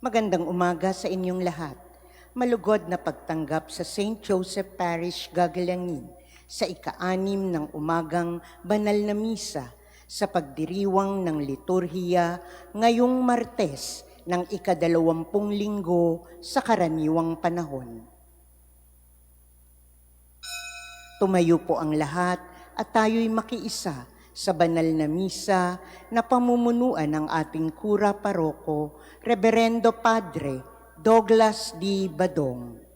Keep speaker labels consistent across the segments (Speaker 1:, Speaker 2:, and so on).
Speaker 1: Magandang umaga sa inyong lahat. Malugod na pagtanggap sa St. Joseph Parish, Gagalangin sa ika-6 ng umagang banal na misa sa pagdiriwang ng liturhiya ngayong Martes ng ika-20 linggo sa karaniwang panahon. Tumayo po ang lahat at tayo'y makiisa sa banal na misa na pamumunuan ng ating Kura Paroko, Reverendo Padre Douglas D. Badong.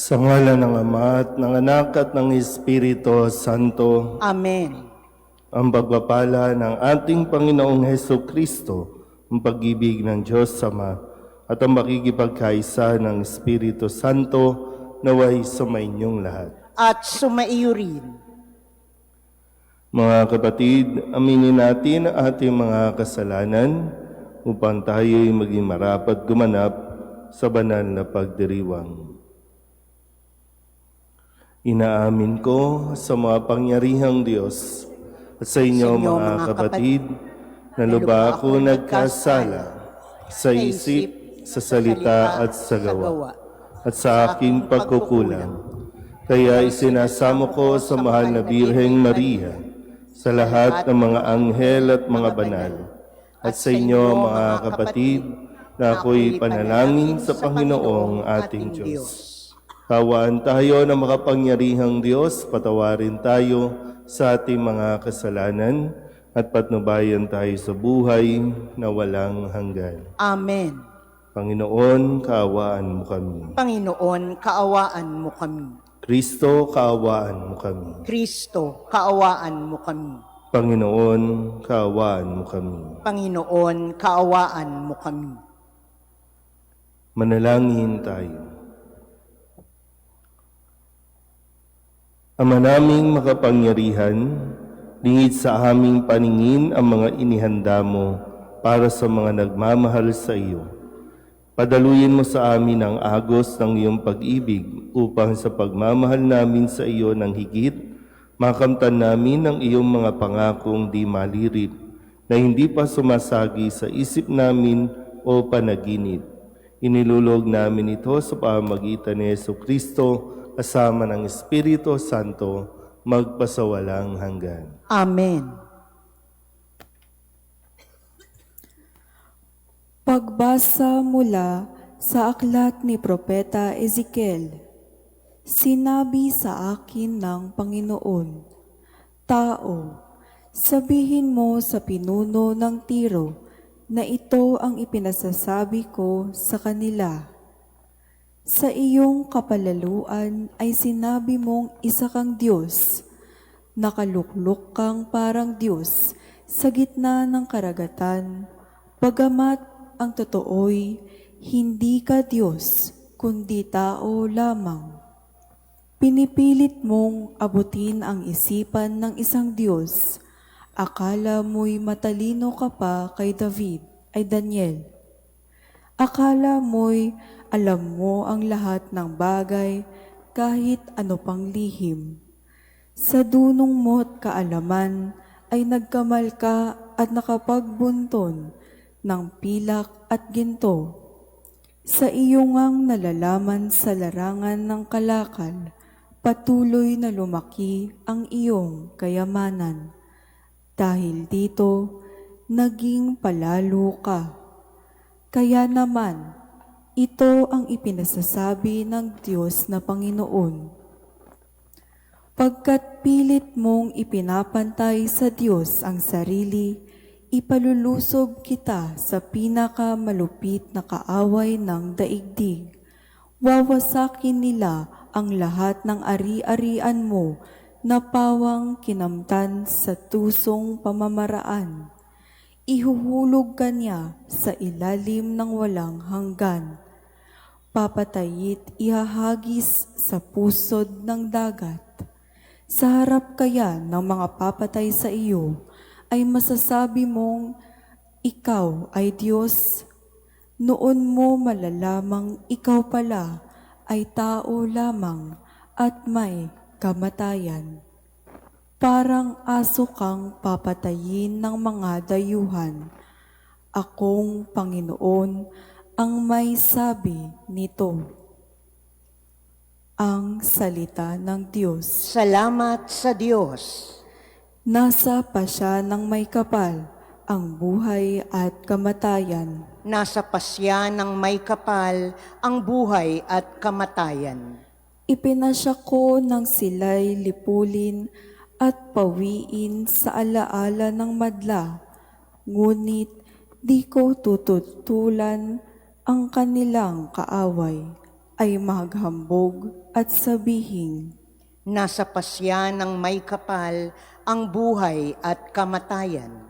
Speaker 2: Sa ngalan ng Ama at ng Anak at ng Espiritu Santo.
Speaker 1: Amen.
Speaker 2: Ang pagpapala ng ating Panginoong Hesukristo, ang pag-ibig ng Diyos Ama, at ang makikipagkaisa ng Espiritu Santo naway sumainyong lahat.
Speaker 1: At sumaiyo rin.
Speaker 2: Mga kapatid, aminin natin ang ating mga kasalanan upang tayo'y maging marapat gumanap sa banal na pagdiriwang. Inaamin ko sa mga pangyarihang Diyos at sa inyo mga kapatid na luba ako nagkasala sa isip, sa salita at sa gawa at sa aking pagkukulang. Kaya isinasamo ko sa mahal na Birheng Maria, sa lahat ng mga anghel at mga banal, at sa inyo mga kapatid na ako'y panalangin sa Panginoong ating Diyos. Kawaan tayo ng makapangyarihang Diyos, patawarin tayo sa ating mga kasalanan at patnubayan tayo sa buhay na walang hanggan.
Speaker 1: Amen.
Speaker 2: Panginoon, kaawaan mo kami.
Speaker 1: Panginoon, kaawaan mo kami.
Speaker 2: Kristo, kaawaan mo kami.
Speaker 1: Kristo, kaawaan mo kami.
Speaker 2: Panginoon, kaawaan mo kami.
Speaker 1: Panginoon, kaawaan mo kami.
Speaker 2: Manalangin tayo. Ama naming makapangyarihan, lingid sa aming paningin ang mga inihanda mo para sa mga nagmamahal sa iyo. Padaluyin mo sa amin ang agos ng iyong pag-ibig upang sa pagmamahal namin sa iyo ng higit, makamtan namin ang iyong mga pangakong di malirip na hindi pa sumasagi sa isip namin o panaginip. Inilulog namin ito sa pamamagitan ni Jesucristo kasama ng Espiritu Santo, magpasawalang hanggan.
Speaker 1: Amen.
Speaker 3: Pagbasa mula sa aklat ni Propeta Ezekiel. Sinabi sa akin ng Panginoon, Tao, sabihin mo sa pinuno ng Tiro na ito ang ipinasasabi ko sa kanila. Sa iyong kapalaluan ay sinabi mong isa kang Diyos, nakaluklok kang parang Diyos sa gitna ng karagatan, bagamat ang totoo'y hindi ka Diyos, kundi tao lamang. Pinipilit mong abutin ang isipan ng isang Diyos, akala mo'y matalino ka pa kay David, ay Daniel. Akala mo'y alam mo ang lahat ng bagay kahit ano pang lihim. Sa dunong mo't kaalaman ay nagkamal ka at nakapagbunton ng pilak at ginto. Sa iyong ngang nalalaman sa larangan ng kalakal, patuloy na lumaki ang iyong kayamanan. Dahil dito, naging palalo ka. Kaya naman, ito ang ipinasasabi ng Diyos na Panginoon. Pagkat pilit mong ipinapantay sa Diyos ang sarili, ipalulusob kita sa pinakamalupit na kaaway ng daigdig. Wawasakin nila ang lahat ng ari-arian mo na pawang kinamtan sa tusong pamamaraan. Ihuhulog ka niya sa ilalim ng walang hanggan. Papatayit ihahagis sa pusod ng dagat. Sa harap kaya ng mga papatay sa iyo, ay masasabi mong, ikaw ay Diyos. Noon mo malalamang ikaw pala ay tao lamang at may kamatayan. Parang aso kang papatayin ng mga dayuhan. Akong Panginoon ang may sabi nito. Ang salita ng Diyos.
Speaker 1: Salamat sa Diyos.
Speaker 3: Nasa pasya ng may kapal ang buhay at kamatayan.
Speaker 1: Nasa pasya ng may kapal ang buhay at kamatayan.
Speaker 3: Ipinasya ko nang sila'y lipulin at pawiin sa alaala ng madla, ngunit di ko tututulan ang kanilang kaaway, ay maghambog at sabihin,
Speaker 1: Nasa pasya ng may kapal ang buhay at kamatayan.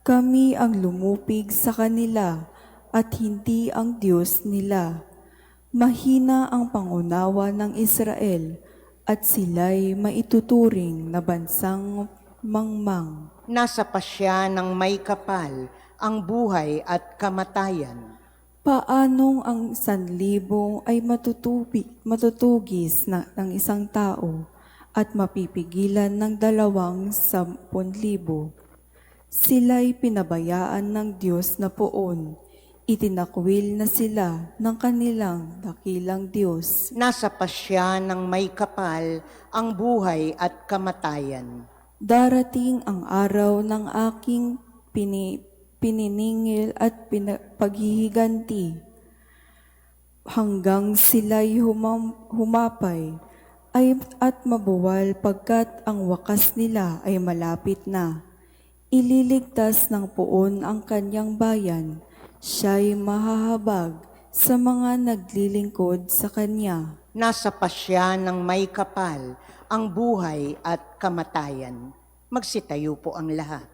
Speaker 3: kami ang lumupig sa kanila at hindi ang Diyos nila. Mahina ang pangunawa ng Israel at sila'y maituturing na bansang mangmang.
Speaker 1: Nasa pasya ng may kapal ang buhay at kamatayan.
Speaker 3: Paanong ang 1,000 ay matutugis ng isang tao at mapipigilan ng 20,000? Sila'y pinabayaan ng Diyos na poon. Itinakwil na sila ng kanilang dakilang Diyos.
Speaker 1: Nasa pasya ng may kapal ang buhay at kamatayan.
Speaker 3: Darating ang araw ng aking pininingil at paghihiganti. Hanggang sila'y humapay at mabuwal pagkat ang wakas nila ay malapit na. Ililigtas ng poon ang kanyang bayan. Siya'y mahahabag sa mga naglilingkod sa kanya.
Speaker 1: Nasa pasya ng may kapal ang buhay at kamatayan. Magsitayo po ang lahat.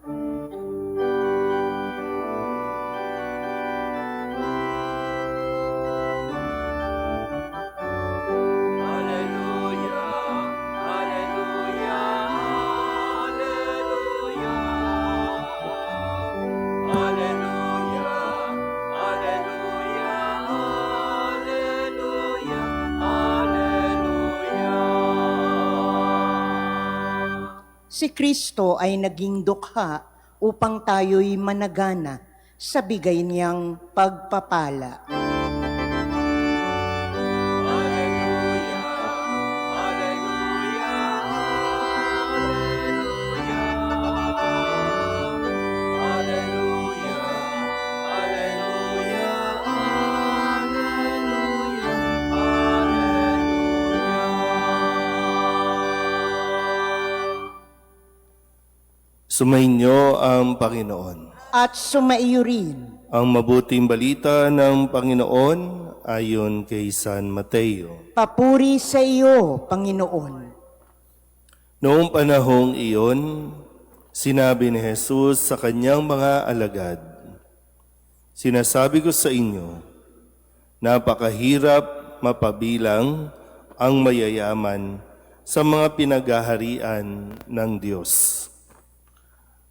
Speaker 1: Si Kristo ay naging dukha upang tayo'y managana sa bigay niyang pagpapala.
Speaker 2: Sumainyo ang Panginoon.
Speaker 1: At sumaiyo rin
Speaker 2: Ang mabuting balita ng Panginoon ayon kay San Mateo.
Speaker 1: papuri sa iyo, Panginoon.
Speaker 2: Noong panahong iyon, sinabi ni Jesus sa kanyang mga alagad, "Sinasabi ko sa inyo, napakahirap mapabilang ang mayayaman sa mga pinaghaharian ng Diyos.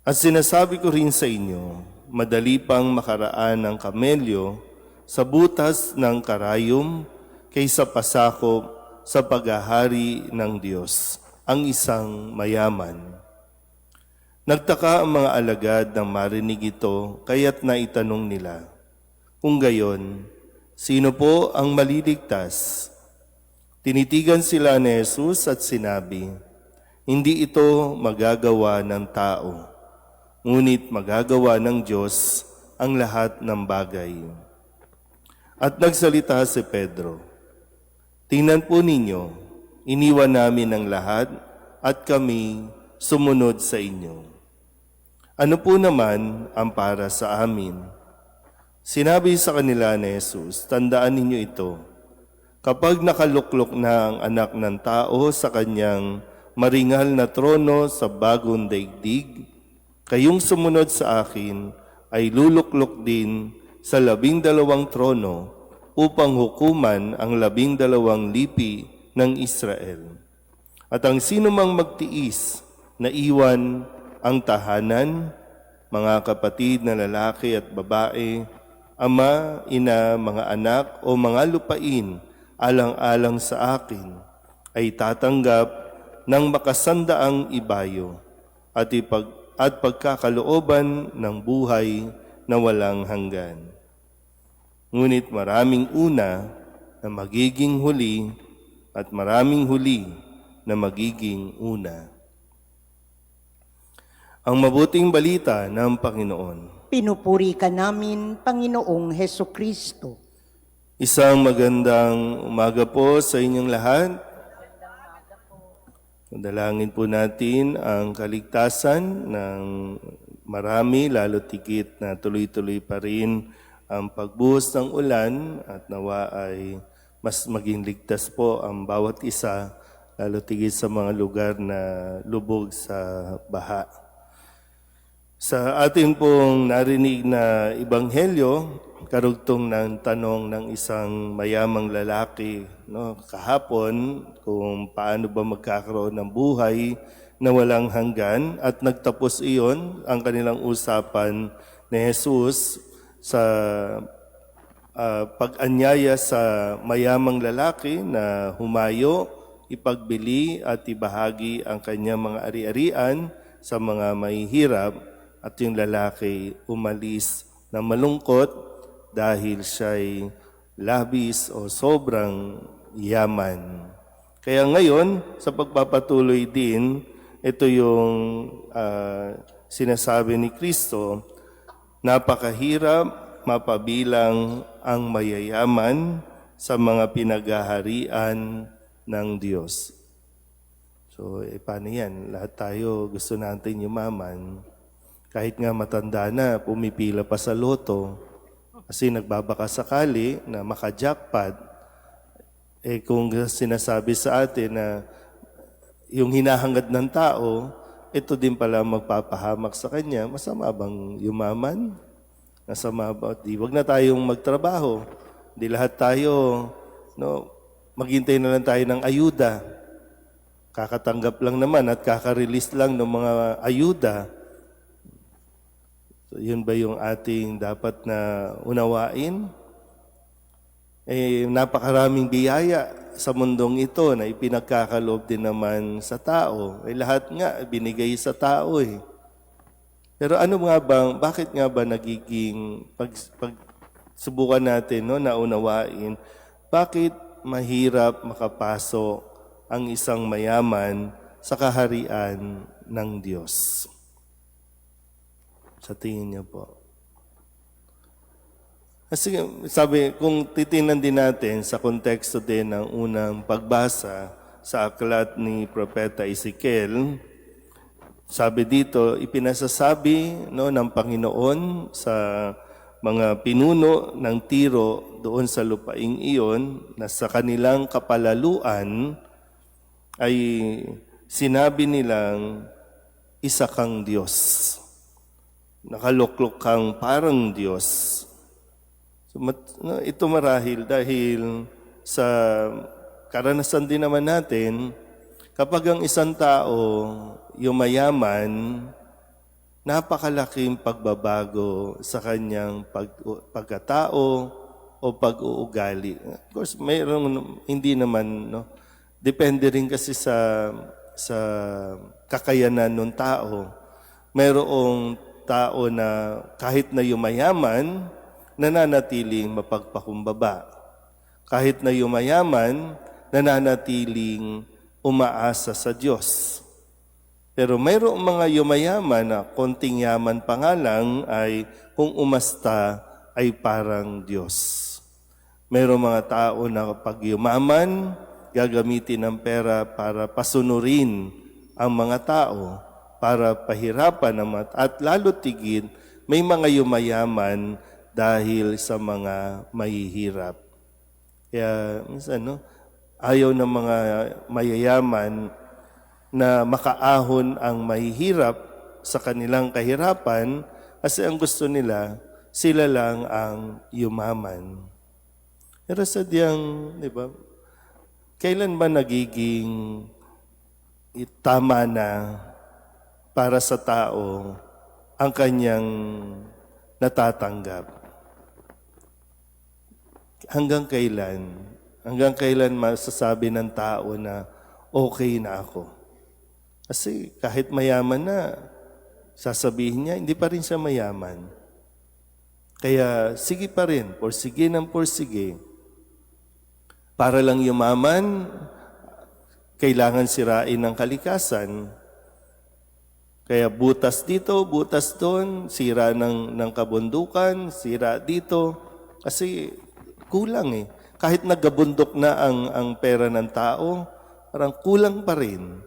Speaker 2: At sinasabi ko rin sa inyo, madali pang makaraan ng kamelyo sa butas ng karayom kaysa pasakop sa paghahari ng Diyos, ang isang mayaman." Nagtaka ang mga alagad nang marinig ito, kaya't naitanong nila, "Kung gayon, sino po ang maliligtas?" Tinitigan sila ni Jesus at sinabi, "Hindi ito magagawa ng tao, ngunit magagawa ng Diyos ang lahat ng bagay." At nagsalita si Pedro, "Tingnan po ninyo, iniwan namin ang lahat at kami sumunod sa inyo. Ano po naman ang para sa amin?" Sinabi sa kanila ni Jesus, "Tandaan ninyo ito, kapag nakaluklok na ang anak ng tao sa kanyang maringal na trono sa bagong daigdig. Kayong sumunod sa akin ay luluklok din sa 12 trono upang hukuman ang 12 lipi ng Israel. At ang sino mang magtiis na iwan ang tahanan, mga kapatid na lalaki at babae, ama, ina, mga anak o mga lupain alang-alang sa akin, ay tatanggap ng makasandaang ibayo at pagkakalooban ng buhay na walang hanggan. Ngunit maraming una na magiging huli at maraming huli na magiging una. Ang mabuting balita ng Panginoon.
Speaker 1: Pinupuri ka namin, Panginoong Heso Kristo.
Speaker 2: Isang magandang umaga po sa inyong lahat. Dalangin po natin ang kaligtasan ng marami, lalo tigit na tuloy-tuloy pa rin ang pagbuhos ng ulan at nawa ay mas maging ligtas po ang bawat isa, lalo tigit sa mga lugar na lubog sa baha. Sa atin pong narinig na ebanghelyo, karugtong ng tanong ng isang mayamang lalaki kahapon kung paano ba magkakaroon ng buhay na walang hanggan, at nagtapos iyon ang kanilang usapan ni Jesus sa pag-anyaya sa mayamang lalaki na humayo, ipagbili at ibahagi ang kanyang mga ari-arian sa mga mahihirap, at yung lalaki umalis na malungkot dahil siya'y labis o sobrang yaman. Kaya ngayon, sa pagpapatuloy din, ito yung sinasabi ni Kristo, napakahirap mapabilang ang mayayaman sa mga pinaghaharian ng Diyos. So, paano yan? Lahat tayo gusto natin yumaman. Kahit nga matanda na, pumipila pa sa loto kasi nagbabaka sakali na maka-jackpot. Kung sinasabi sa atin na yung hinahangad ng tao, ito din pala magpapahamak sa kanya, masama bang yumaman? Masama ba? Wag na tayong magtrabaho. Di lahat tayo, maghintay na lang tayo ng ayuda. Kakatanggap lang naman at kaka-release lang ng mga ayuda. So, yun ba yung ating dapat na unawain? Napakaraming biyaya sa mundong ito na ipinagkakaloob din naman sa tao. Lahat nga binigay sa tao eh. Pero bakit nga ba nagiging, pag subukan natin na unawain, bakit mahirap makapasok ang isang mayaman sa kaharian ng Diyos? Sa tingin niyo po. Kasi sabi, kung titingnan din natin sa konteksto din ng unang pagbasa sa aklat ni Propeta Ezekiel, sabi dito, ipinasasabi ng Panginoon sa mga pinuno ng Tiro doon sa lupaing iyon na sa kanilang kapalaluan ay sinabi nilang isa kang Diyos. Nakaluklok kang parang Diyos. So, ito marahil dahil sa karanasan din naman natin, kapag ang isang tao yumayaman, napakalaking pagbabago sa kanyang pagkatao o pag-uugali. Of course, mayroong hindi naman, depende rin kasi sa kakayanan ng tao. Mayroong tao na kahit na yumayaman, nananatiling mapagpakumbaba. Kahit na yumayaman, nananatiling umaasa sa Diyos. Pero mayroong mga yumayaman na konting yaman pa nga lang ay kung umasta ay parang Diyos. Mayroong mga tao na kapag yumaman, gagamitin ng pera para pasunurin ang mga tao, para pahirapan naman, at lalo tigid, may mga yumayaman dahil sa mga mahihirap. Kaya minsan, ayaw ng mga mayayaman na makaahon ang mahihirap sa kanilang kahirapan kasi ang gusto nila, sila lang ang yumaman. Pero sadyang, di ba, kailan ba nagiging tama na para sa tao ang kanyang natatanggap? Hanggang kailan? Hanggang kailan masasabi ng tao na okay na ako? Kasi kahit mayaman na, sasabihin niya, hindi pa rin siya mayaman. Kaya sige pa rin, porsige ng porsige. Para lang yumaman, kailangan sirain ng kalikasan. Kaya butas dito, butas doon, sira ng kabundukan, sira dito. Kasi kulang eh. Kahit nagabundok na ang pera ng tao, parang kulang pa rin.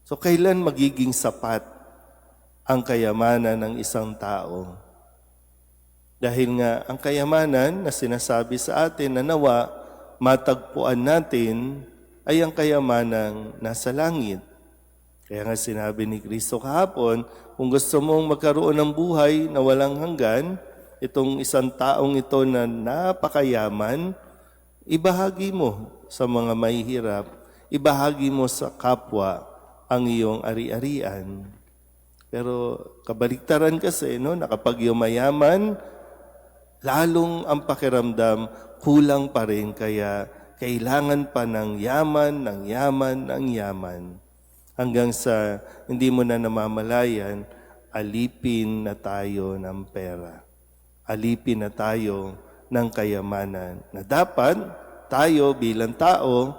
Speaker 2: So kailan magiging sapat ang kayamanan ng isang tao? Dahil nga ang kayamanan na sinasabi sa atin na nawa matagpuan natin ay ang kayamanang nasa langit. Kaya nga sinabi ni Kristo kahapon, kung gusto mong magkaroon ng buhay na walang hanggan, itong isang taong ito na napakayaman, ibahagi mo sa mga mahihirap, ibahagi mo sa kapwa ang iyong ari-arian. Pero kabaliktaran kasi, no, na kapag yumayaman, lalong ang pakiramdam, kulang pa rin, kaya kailangan pa ng yaman, ng yaman, ng yaman. Hanggang sa hindi mo na namamalayan, alipin na tayo ng pera. Alipin na tayo ng kayamanan na dapat tayo bilang tao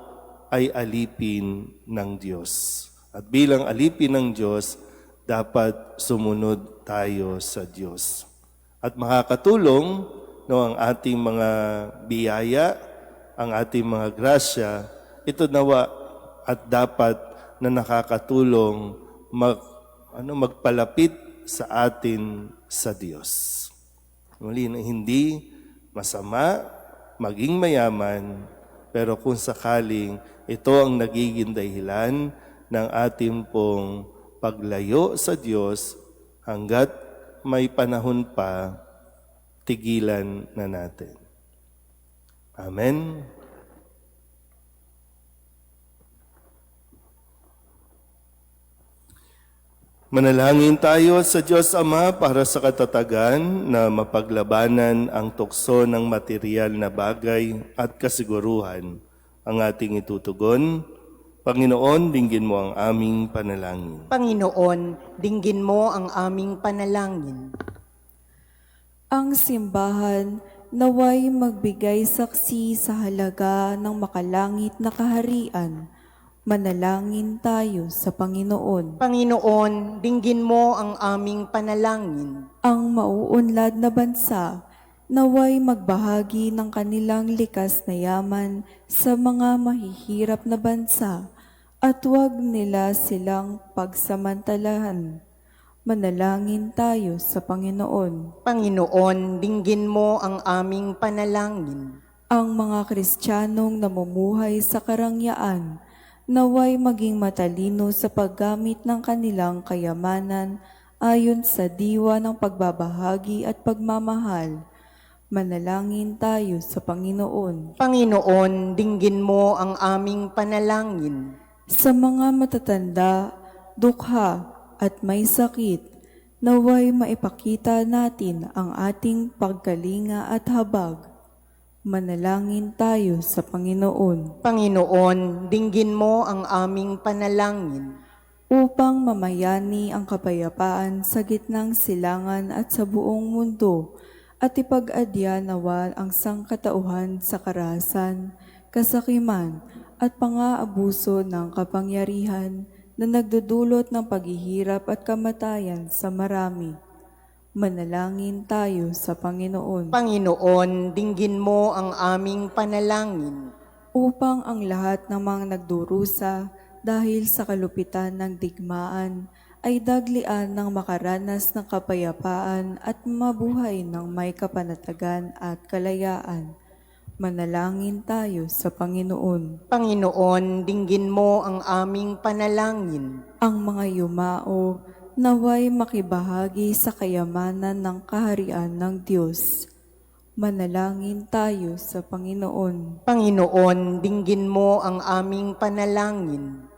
Speaker 2: ay alipin ng Diyos. At bilang alipin ng Diyos, dapat sumunod tayo sa Diyos. At makakatulong ang ating mga biyaya, ang ating mga grasya, ito nawa at dapat na nakakatulong magpalapit sa atin sa Diyos. Muli, hindi masama maging mayaman, pero kung sakaling ito ang nagiging dahilan ng ating pong paglayo sa Diyos, hanggat may panahon pa, tigilan na natin. Amen. Manalangin tayo sa Diyos Ama para sa katatagan na mapaglabanan ang tukso ng material na bagay at kasiguruhan ang ating itutugon. Panginoon, dinggin mo ang aming panalangin.
Speaker 1: Panginoon, dinggin mo ang aming panalangin.
Speaker 3: Ang simbahan naway magbigay saksi sa halaga ng makalangit na kaharian. Manalangin tayo sa Panginoon.
Speaker 1: Panginoon, dinggin mo ang aming panalangin.
Speaker 3: Ang mauunlad na bansa naway magbahagi ng kanilang likas na yaman sa mga mahihirap na bansa at huwag nila silang pagsamantalahan. Manalangin tayo sa Panginoon.
Speaker 1: Panginoon, dinggin mo ang aming panalangin.
Speaker 3: Ang mga Kristiyanong namumuhay sa karangyaan naway maging matalino sa paggamit ng kanilang kayamanan ayon sa diwa ng pagbabahagi at pagmamahal. Manalangin tayo sa Panginoon.
Speaker 1: Panginoon, dinggin mo ang aming panalangin.
Speaker 3: Sa mga matatanda, dukha at may sakit, naway maipakita natin ang ating pagkalinga at habag. Manalangin tayo sa Panginoon.
Speaker 1: Panginoon, dinggin mo ang aming panalangin.
Speaker 3: Upang mamayani ang kapayapaan sa gitnang silangan at sa buong mundo, at ipag-adya nawa ang sangkatauhan sa karahasan, kasakiman, at pang-aabuso ng kapangyarihan na nagdudulot ng paghihirap at kamatayan sa marami. Manalangin tayo sa Panginoon.
Speaker 1: Panginoon, dinggin mo ang aming panalangin.
Speaker 3: Upang ang lahat ng mga nagdurusa dahil sa kalupitan ng digmaan ay daglian ng makaranas ng kapayapaan at mabuhay ng may kapanatagan at kalayaan. Manalangin tayo sa Panginoon.
Speaker 1: Panginoon, dinggin mo ang aming panalangin.
Speaker 3: Ang mga yumao naway makibahagi sa kayamanan ng kaharian ng Diyos. Manalangin tayo sa Panginoon.
Speaker 1: Panginoon, dinggin mo ang aming panalangin.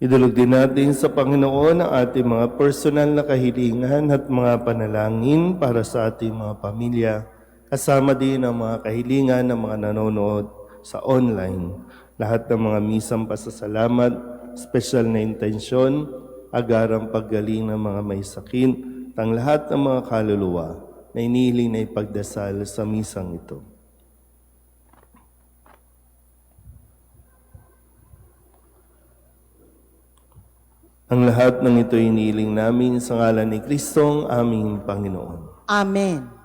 Speaker 2: Idulog din natin sa Panginoon ang ating mga personal na kahilingan at mga panalangin para sa ating mga pamilya. Kasama din ang mga kahilingan ng mga nanonood sa online. Lahat ng mga misang pasasalamat, special na intensyon, agarang paggaling ng mga may sakit, ang lahat ng mga kaluluwa na inihiling na ipagdasal sa misang ito. Ang lahat ng ito inihiling namin sa ngalan ni Kristong aming Panginoon.
Speaker 1: Amen.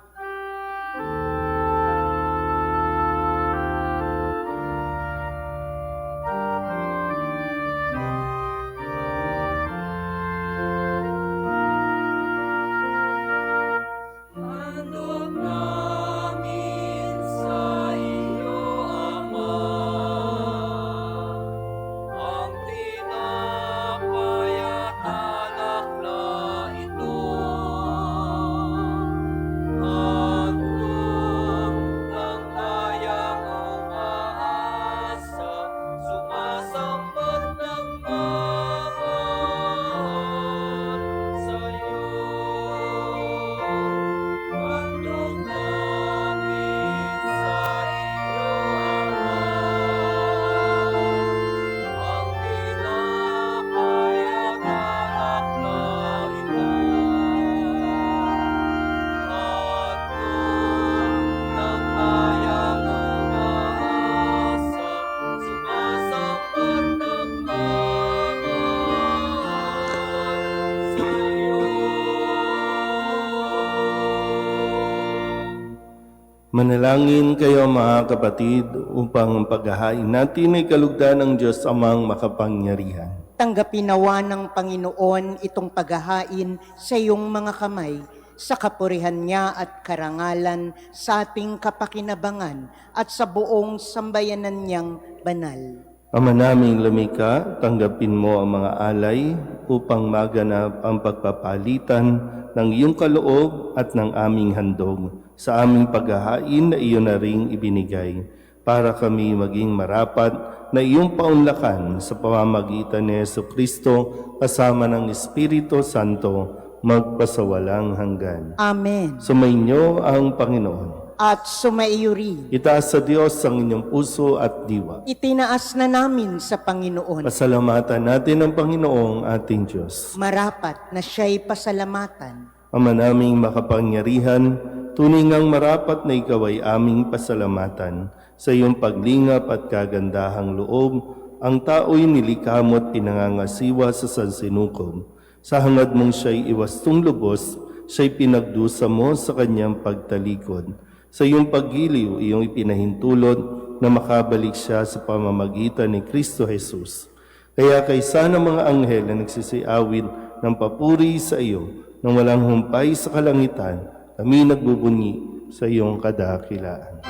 Speaker 2: Manalangin kayo mga kapatid upang ang paghahain natin ay kalugdan ng Diyos Amang makapangyarihan.
Speaker 1: Tanggapin nawa ng Panginoon itong paghahain sa iyong mga kamay, sa kapurihan niya at karangalan sa ating kapakinabangan at sa buong sambayanan niyang banal.
Speaker 2: Ama naming lumikha, tanggapin mo ang mga alay upang maganap ang pagpapalitan ng iyong kaloob at ng aming handog sa aming paghahain na iyon na ring ibinigay para kami maging marapat na iyong paunlakan sa pamamagitan ni Jesucristo kasama ng Espiritu Santo magpasawalang hanggan.
Speaker 1: Amen.
Speaker 2: Sumainyo ang Panginoon.
Speaker 1: At sumaiyo rin.
Speaker 2: Itaas sa Diyos ang inyong puso at diwa.
Speaker 1: Itinaas na namin sa Panginoon.
Speaker 2: Pasalamatan natin ang Panginoong ating Diyos.
Speaker 1: Marapat na siya'y pasalamatan.
Speaker 2: Ama naming makapangyarihan, tunay ngang marapat na ikaw ay aming pasalamatan. Sa iyong paglingap at kagandahang loob, ang tao'y nilikamot pinangangasiwa sa sansinukob. Sa hangad mong siya'y iwastong lubos, siya'y pinagdusa mo sa kanyang pagtalikod. Sa iyong paggiliw, iyong ipinahintulot na makabalik siya sa pamamagitan ni Kristo Jesus. Kaya kaysa ng mga anghel na nagsisiawit ng papuri sa iyo, nang walang humpay sa kalangitan, kami nagbubunyi sa iyong kadakilaan.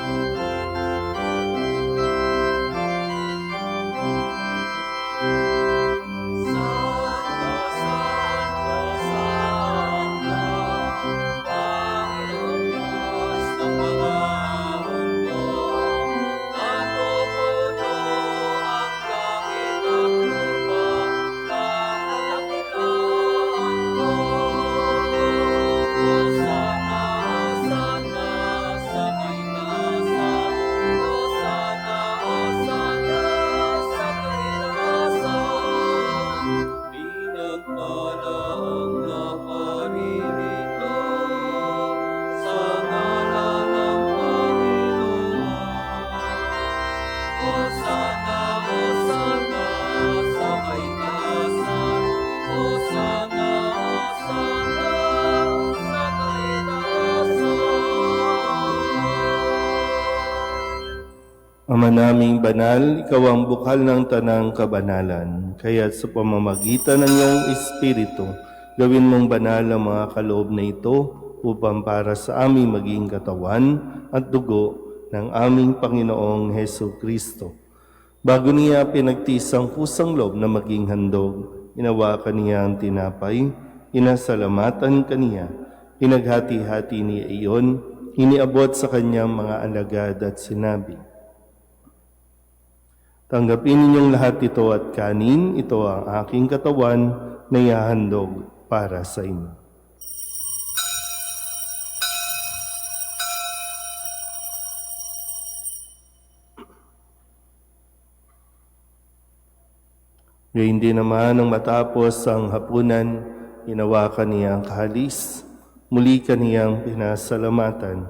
Speaker 2: Ama naming banal, ikaw ang bukal ng tanang kabanalan. Kaya sa pamamagitan ng iyong Espiritu, gawin mong banal ang mga kaloob na ito upang para sa aming maging katawan at dugo ng aming Panginoong Heso Kristo. Bago niya pinagtiis ang kusang loob na maging handog, inawakan niya ang tinapay, inasalamatan kaniya, pinaghati-hati niya iyon, iniabot sa kanyang mga alagad at sinabi, "Tanggapin ninyong lahat ito at kanin, ito ang aking katawan na ihahandog para sa inyo." Gayun din naman nang matapos ang hapunan, hinawakan niya ang kalis, muli kaniyang pinasalamatan,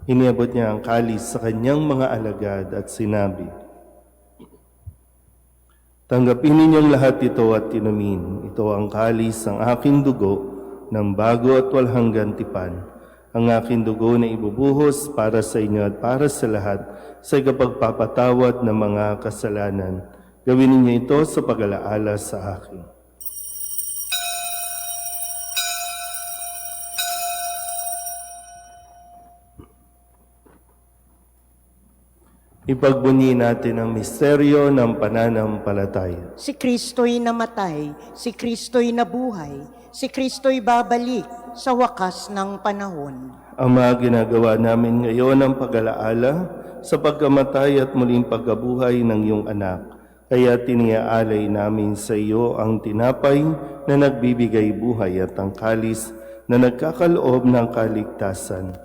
Speaker 2: iniabot niya ang kalis sa kanyang mga alagad at sinabi, "Tanggapin ninyong lahat ito at inumin. Ito ang kalis ng aking dugo ng bago at walang tipan. Ang aking dugo na ibubuhos para sa inyo at para sa lahat sa ikapagpapatawad ng mga kasalanan. Gawin ninyo ito sa pag-alaala sa akin." Ipagbunyi natin ang misteryo ng pananampalataya.
Speaker 1: Si Kristo'y namatay, si Kristo'y nabuhay, si Kristo'y babalik sa wakas ng panahon.
Speaker 2: Ama, ginagawa namin ngayon ang pag-alaala sa pagkamatay at muling pagkabuhay ng iyong anak. Kaya tiniaalay namin sa iyo ang tinapay na nagbibigay buhay at ang kalis na nagkakaloob ng kaligtasan.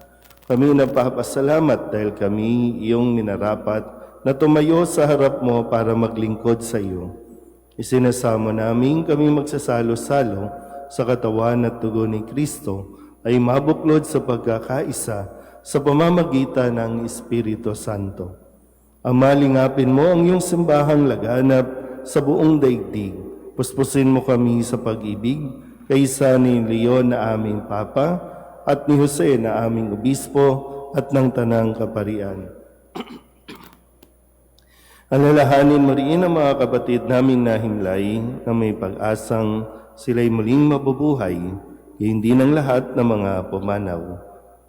Speaker 2: Kami napapasalamat dahil kami iyong minarapat na tumayo sa harap mo para maglingkod sa iyo. Isinasamo namin kami magsasalo-salo sa katawan at dugo ni Kristo ay mabuklod sa pagkakaisa sa pamamagitan ng Espiritu Santo. Ama, lingapin mo ang iyong simbahang laganap sa buong daigdig. Puspusin mo kami sa pag-ibig kaysa ni Leon na aming Papa at ni Jose na aming Obispo at ng Tanang Kaparian. Alalahanin mo rin ang mga kapatid naming nahimlay na may pag-asang sila'y muling mabubuhay, hindi ng lahat ng mga pumanaw.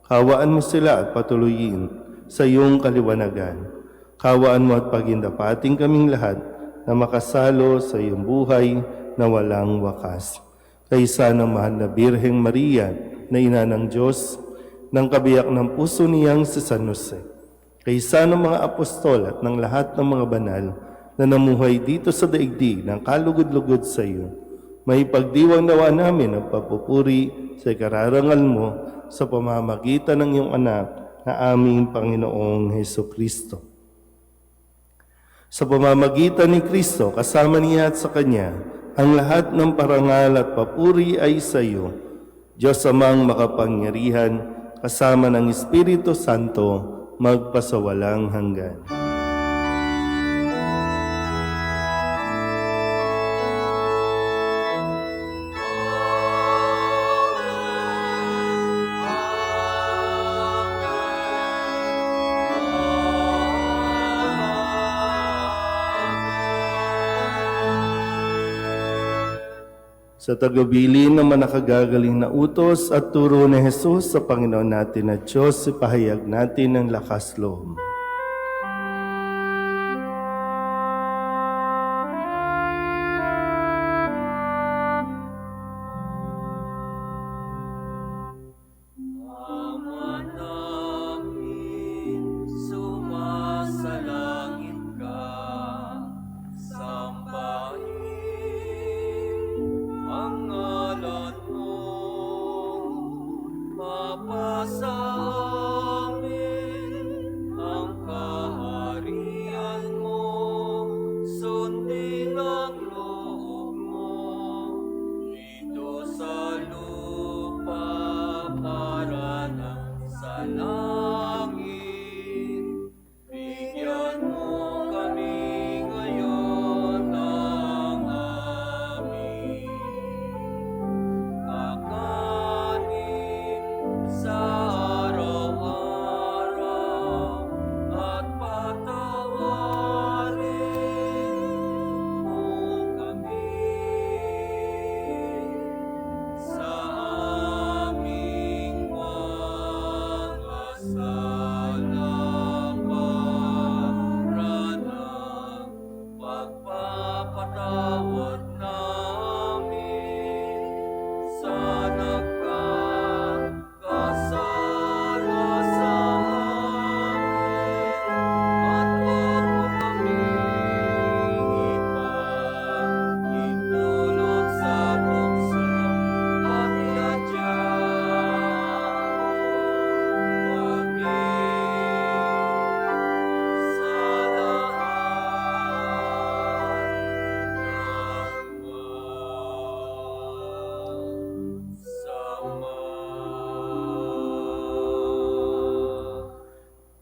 Speaker 2: Kawaan mo sila at patuloyin sa iyong kaliwanagan. Kawaan mo at pagindapating kaming lahat na makasalo sa iyong buhay na walang wakas. Kaysa ng mahal na Birheng Maria na ina ng Diyos, ng kabiyak ng puso niyang si San Jose. Kaysa ng mga apostol at ng lahat ng mga banal na namuhay dito sa daigdig ng kalugod-lugod sa iyo, may pagdiwang nawa namin ang papupuri sa ikararangal mo sa pamamagitan ng iyong anak na aming Panginoong Heso Kristo. Sa pamamagitan ni Kristo, kasama niya at sa Kanya, ang lahat ng parangal at papuri ay sa iyo, Diyos Amang makapangyarihan, kasama ng Espiritu Santo, magpasawalang hanggan. Sa tagubilin ng manakagagaling na utos at turo ni Jesus sa Panginoon natin at Diyos, ipahayag natin ang lakas loob.
Speaker 4: Sa amin ang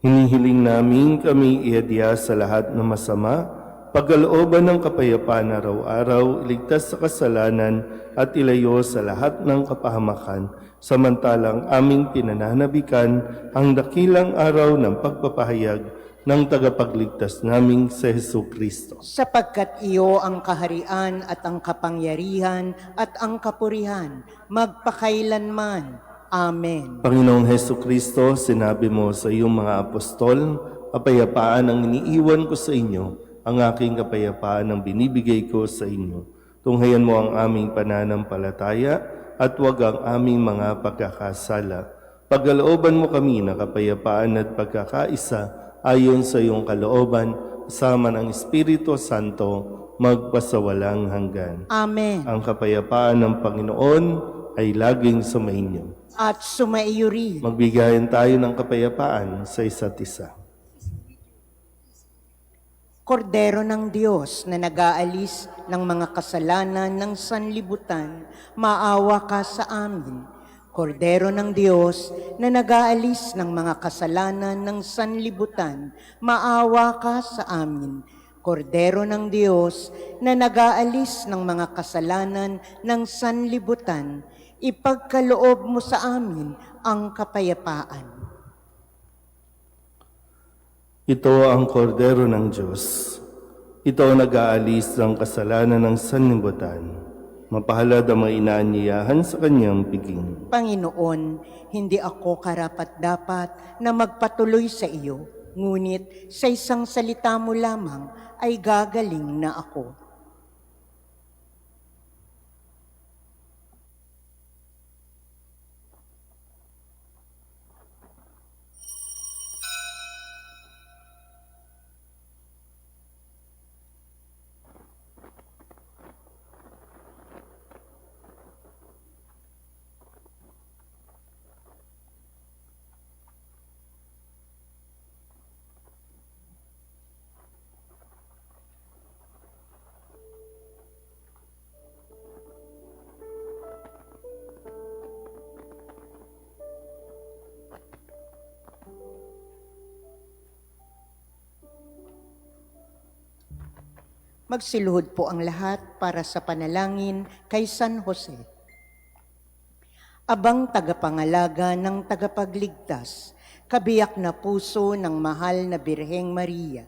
Speaker 2: Hinihiling namin kami iadya sa lahat ng masama, pagkalooban ng kapayapaan araw-araw, iligtas sa kasalanan at ilayo sa lahat ng kapahamakan, samantalang aming pinananabikan ang dakilang araw ng pagpapahayag ng tagapagligtas naming sa Hesu Kristo.
Speaker 1: Sapagkat iyo ang kaharian at ang kapangyarihan at ang kapurihan, magpakailanman. Amen.
Speaker 2: Panginoong Hesu Kristo, sinabi mo sa iyong mga apostol, kapayapaan ang iniiwan ko sa inyo, ang aking kapayapaan ang binibigay ko sa inyo. Tunghayan mo ang aming pananampalataya at huwag ang aming mga pagkakasala. Pagkalooban mo kami na kapayapaan at pagkakaisa ayon sa iyong kalooban, kasama ng Espiritu Santo, magpasawalang hanggan.
Speaker 1: Amen.
Speaker 2: Ang kapayapaan ng Panginoon ay laging sumainyo.
Speaker 1: At sumaiyo rin.
Speaker 2: Magbigayan tayo ng kapayapaan sa isa't isa.
Speaker 1: Kordero ng Diyos na nag-aalis ng mga kasalanan ng sanlibutan, maawa ka sa amin. Kordero ng Diyos na nag-aalis ng mga kasalanan ng sanlibutan, maawa ka sa amin. Kordero ng Diyos na nag-aalis ng mga kasalanan ng sanlibutan, ipagkaloob mo sa amin ang kapayapaan.
Speaker 2: Ito ang kordero ng Diyos. Ito ang nag-aalis ng kasalanan ng sanlibutan. Mapahalad ang mga inaanyayahan sa kanyang piging.
Speaker 1: Panginoon, hindi ako karapat-dapat na magpatuloy sa iyo, ngunit sa isang salita mo lamang ay gagaling na ako. Magsiluhod po ang lahat para sa panalangin kay San Jose. Abang tagapangalaga ng tagapagligtas, kabiyak na puso ng mahal na Birheng Maria,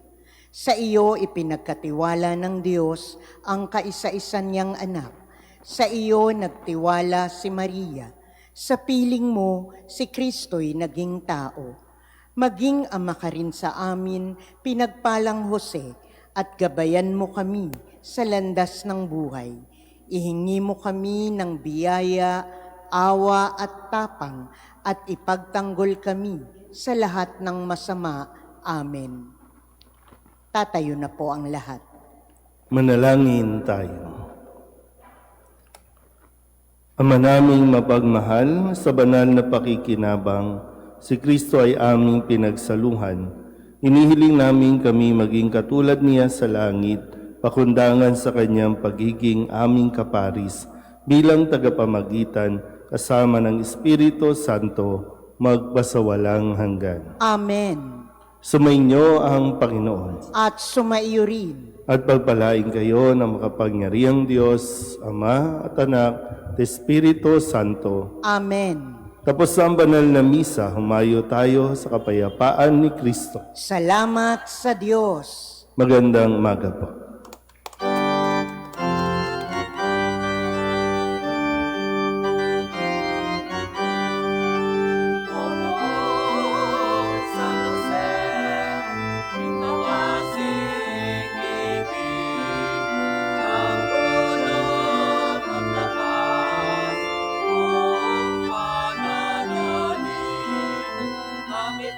Speaker 1: sa iyo ipinagkatiwala ng Diyos ang kaisa-isa niyang anak. Sa iyo nagtiwala si Maria. Sa piling mo, si Kristo'y naging tao. Maging ama ka rin sa amin, pinagpalang Jose, at gabayan mo kami sa landas ng buhay. Ihingi mo kami ng biyaya, awa at tapang, at ipagtanggol kami sa lahat ng masama. Amen. Tatayo na po ang lahat.
Speaker 2: Manalangin tayo. Ama naming mapagmahal, sa banal na pakikinabang, si Kristo ay aming pinagsaluhan. Inihiling namin kami maging katulad niya sa langit, pakundangan sa kanyang pagiging aming kaparis, bilang tagapamagitan, kasama ng Espiritu Santo, magpasawalang hanggan.
Speaker 1: Amen.
Speaker 2: Sumainyo ang Panginoon.
Speaker 1: At sumaiyo rin.
Speaker 2: At pagpalain kayo ng makapangyarihang Diyos, Ama at Anak, at Espiritu Santo.
Speaker 1: Amen.
Speaker 2: Tapos ang banal na misa, humayo tayo sa kapayapaan ni Kristo.
Speaker 1: Salamat sa Diyos.
Speaker 2: Magandang umaga po.
Speaker 4: Kami